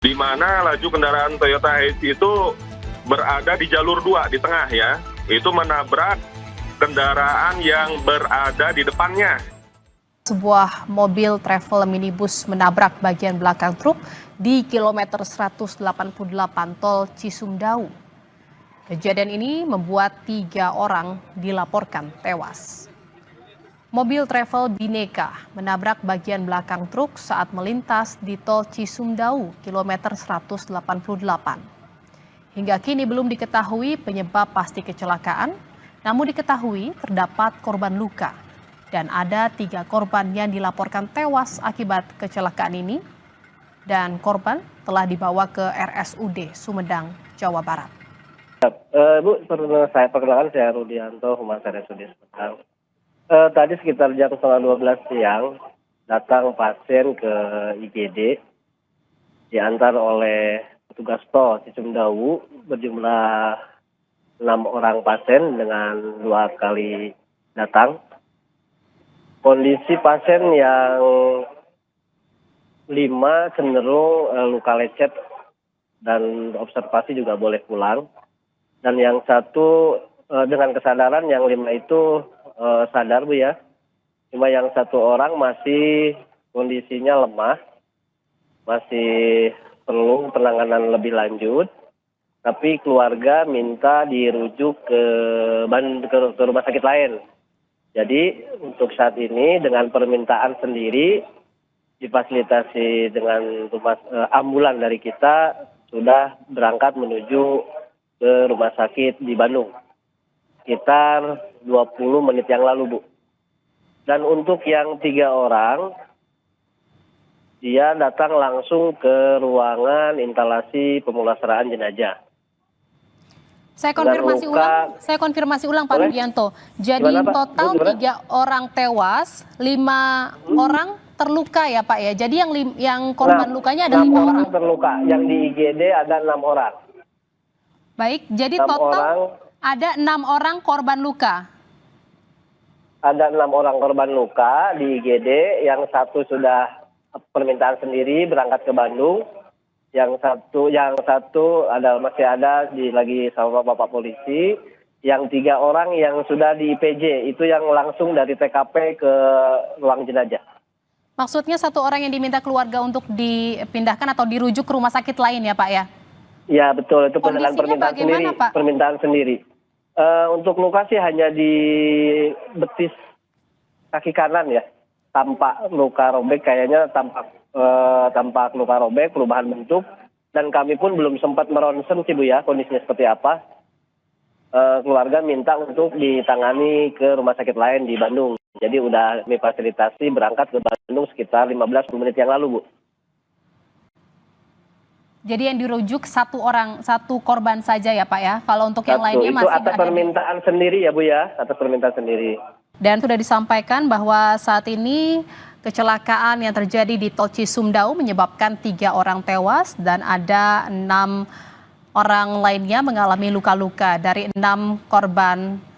di mana laju kendaraan Toyota Hiace itu berada di jalur 2 di tengah ya, itu menabrak kendaraan yang berada di depannya. Sebuah mobil travel minibus menabrak bagian belakang truk di kilometer 188 tol Cisumdawu. Kejadian ini membuat 3 orang dilaporkan tewas. Mobil travel Bineka menabrak bagian belakang truk saat melintas di tol Cisumdawu, kilometer 188. Hingga kini belum diketahui penyebab pasti kecelakaan, namun diketahui terdapat korban luka. Dan ada 3 korban yang dilaporkan tewas akibat kecelakaan ini, dan korban telah dibawa ke RSUD Sumedang, Jawa Barat. Bu, saya perkenalkan, saya Rudianto, Humas RSUD Sumedang. Tadi sekitar jam 11:30 siang, datang pasien ke IGD, diantar oleh petugas tol Cisumdawu, berjumlah 6 orang pasien dengan 2 kali datang. Kondisi pasien yang 5 cenderung luka lecet dan observasi juga boleh pulang. Dan yang 1 dengan kesadaran, yang 5 itu sadar Bu ya. Cuma yang 1 orang masih kondisinya lemah, masih perlu penanganan lebih lanjut. Tapi keluarga minta dirujuk ke rumah sakit lain. Jadi untuk saat ini dengan permintaan sendiri difasilitasi dengan ambulan dari kita sudah berangkat menuju ke rumah sakit di Bandung. Sekitar 20 menit yang lalu, Bu. Dan untuk yang 3 orang, dia datang langsung ke ruangan instalasi pemulasaraan jenazah. Saya konfirmasi ulang Pak Rudianto. Jadi total 3 orang tewas, 5 orang terluka ya Pak ya. Jadi yang korban lukanya ada 5 orang terluka. Yang di IGD ada 6 orang. Baik, jadi total ada 6 orang korban luka. Ada 6 orang korban luka di IGD, yang 1 sudah permintaan sendiri berangkat ke Bandung. Yang satu masih ada lagi sama Bapak polisi. Yang 3 orang yang sudah di IPJ, itu yang langsung dari TKP ke ruang jenazah. Maksudnya 1 orang yang diminta keluarga untuk dipindahkan atau dirujuk ke rumah sakit lain ya Pak ya? Ya betul, itu dengan permintaan sendiri. Untuk luka sih hanya di betis kaki kanan ya, tampak luka robek, kayaknya tampak luka robek, perubahan bentuk, dan kami pun belum sempat meronsen sih Bu ya, kondisinya seperti apa. Keluarga minta untuk ditangani ke rumah sakit lain di Bandung, jadi udah difasilitasi berangkat ke Bandung sekitar 15 menit yang lalu Bu. Jadi yang dirujuk 1 korban saja ya Pak ya. Kalau untuk yang lainnya masih atas permintaan sendiri ya Bu ya, atas permintaan sendiri. Dan sudah disampaikan bahwa saat ini kecelakaan yang terjadi di tol Cisumdawu menyebabkan 3 orang tewas dan ada 6 orang lainnya mengalami luka-luka. Dari 6 korban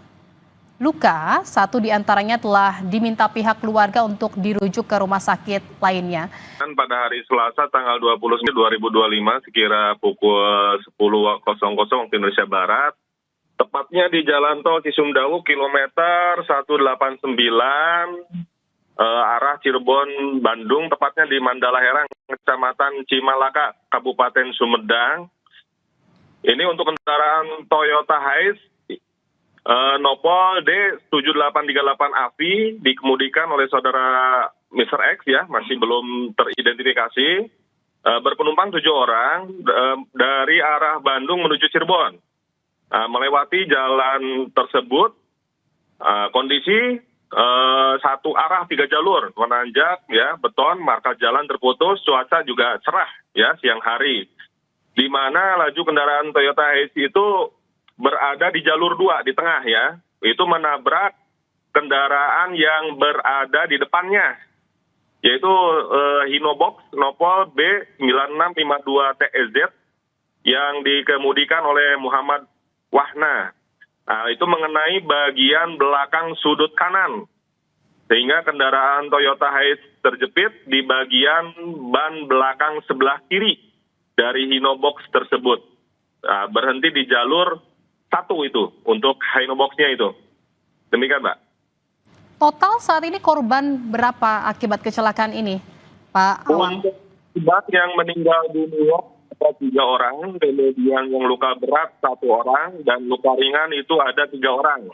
luka, 1 diantaranya telah diminta pihak keluarga untuk dirujuk ke rumah sakit lainnya. Pada hari Selasa tanggal 20 2025 sekira pukul 10.00 waktu Indonesia Barat, tepatnya di Jalan Tol Cisumdawu kilometer 189 arah Cirebon Bandung, tepatnya di Mandala Herang, Kecamatan Cimalaka, Kabupaten Sumedang. Ini untuk kendaraan Toyota Hiace Nopol D7838 AVI dikemudikan oleh saudara Mr. X ya, masih belum teridentifikasi, berpenumpang 7 orang dari arah Bandung menuju Cirebon. Melewati jalan tersebut, kondisi 1 arah 3 jalur, menanjak ya, beton, marka jalan terputus, cuaca juga cerah ya siang hari. Di mana laju kendaraan Toyota Hiace itu berada di jalur 2 di tengah ya, itu menabrak kendaraan yang berada di depannya, yaitu Hinobox Nopol B9652 TSZ yang dikemudikan oleh Muhammad Wahna. Nah, itu mengenai bagian belakang sudut kanan, sehingga kendaraan Toyota Hiace terjepit di bagian ban belakang sebelah kiri. dari Hinobox tersebut. Nah, berhenti di jalur 1 itu untuk Hinobox-nya itu. Demikian, Mbak. Total saat ini korban berapa akibat kecelakaan ini, Pak Awang? Untuk akibat yang meninggal dunia ada 3 orang, kemudian yang luka berat 1 orang, dan luka ringan itu ada 3 orang.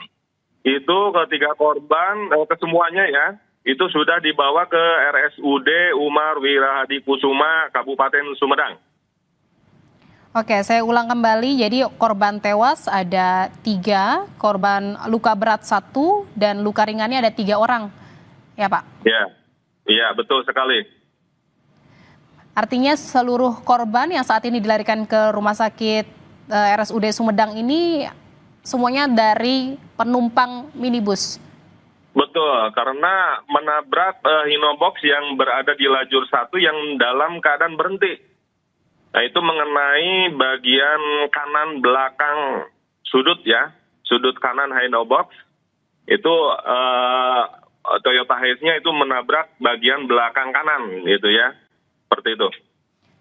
Itu ketiga korban, kesemuanya ya, itu sudah dibawa ke RSUD Umar Wirahadi Kusuma, Kabupaten Sumedang. Oke, saya ulang kembali. Jadi korban tewas ada 3, korban luka berat 1, dan luka ringannya ada 3 orang. Ya, Pak? Iya, betul sekali. Artinya seluruh korban yang saat ini dilarikan ke rumah sakit RSUD Sumedang ini semuanya dari penumpang minibus. Betul, karena menabrak Hinobox yang berada di lajur 1 yang dalam keadaan berhenti. Nah, itu mengenai bagian kanan belakang sudut ya, sudut kanan Hinobox. Itu Toyota Hiace-nya itu menabrak bagian belakang kanan gitu ya. Seperti itu.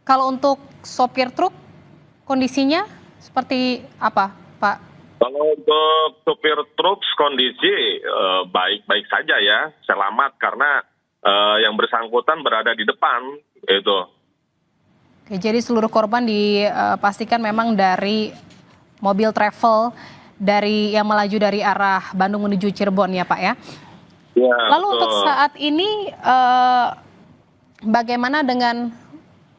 Kalau untuk sopir truk, kondisinya seperti apa, Pak? Kalau untuk sopir truk kondisi baik-baik saja ya, selamat karena yang bersangkutan berada di depan itu. Oke, jadi seluruh korban dipastikan memang dari mobil travel dari yang melaju dari arah Bandung menuju Cirebon ya, Pak ya? Ya, Lalu betul. untuk saat ini bagaimana dengan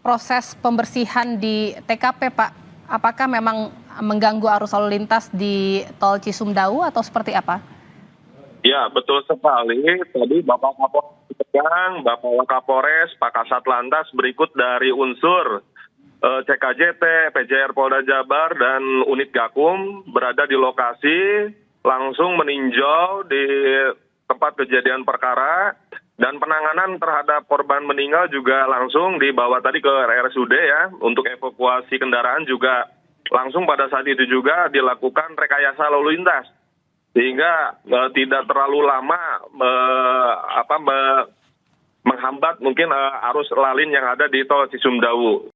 proses pembersihan di TKP, Pak? Apakah memang mengganggu arus lalu lintas di tol Cisumdawu atau seperti apa? Ya, betul sekali. Tadi Bapak Kapolres, Bapak Wakapolres, Pak Kasat Lantas berikut dari unsur CKJT, PJR Polda Jabar, dan unit Gakum berada di lokasi, langsung meninjau di tempat kejadian perkara, dan penanganan terhadap korban meninggal juga langsung dibawa tadi ke RSUD ya, untuk evakuasi kendaraan juga langsung pada saat itu juga dilakukan rekayasa lalu lintas. Sehingga tidak terlalu lama menghambat mungkin arus lalin yang ada di tol Cisumdawu.